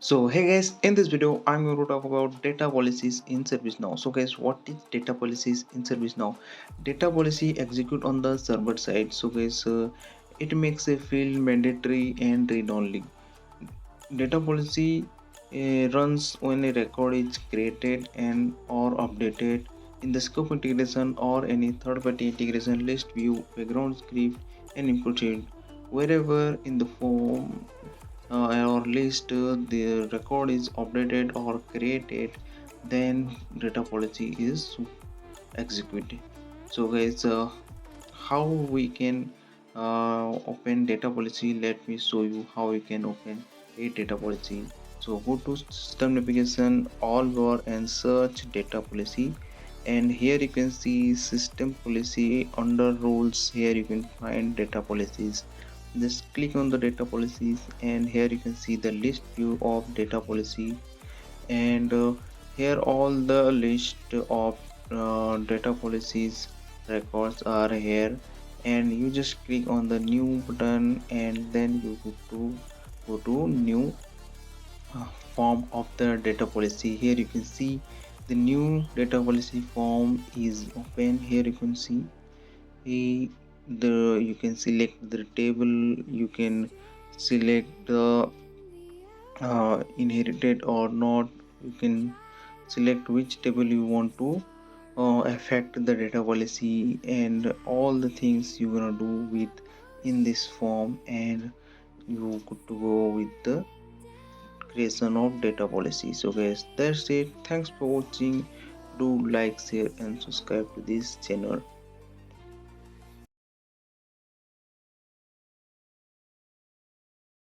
So hey guys, in this video I'm going to talk about data policies in ServiceNow. So guys, what is data policies in ServiceNow? Data policy execute on the server side. So guys, it makes a field mandatory and read only. Data policy runs when a record is created and or updated in the scope integration or any third-party integration list view, background script, and input field. Wherever in the form or list the record is updated or created, then data policy is executed. So guys, how we can open data policy? Let me show you how you can open a data policy. So go to system navigation, all bar, and search data policy, and here you can see system policy. Under rules, here you can find data policies. Just click on the data policies, and here you can see the list view of data policy. And here all the list of data policies records are here, and you just click on the new button, and then you go to new form of the data policy. Here you can see the new data policy form is open. Here you can see you can select the table, you can select the inherited or not, you can select which table you want to affect the data policy, and all the things you're gonna do with in this form, and you good to go with the creation of data policy. So guys, that's it. Thanks for watching. Do like, share, and subscribe to this channel.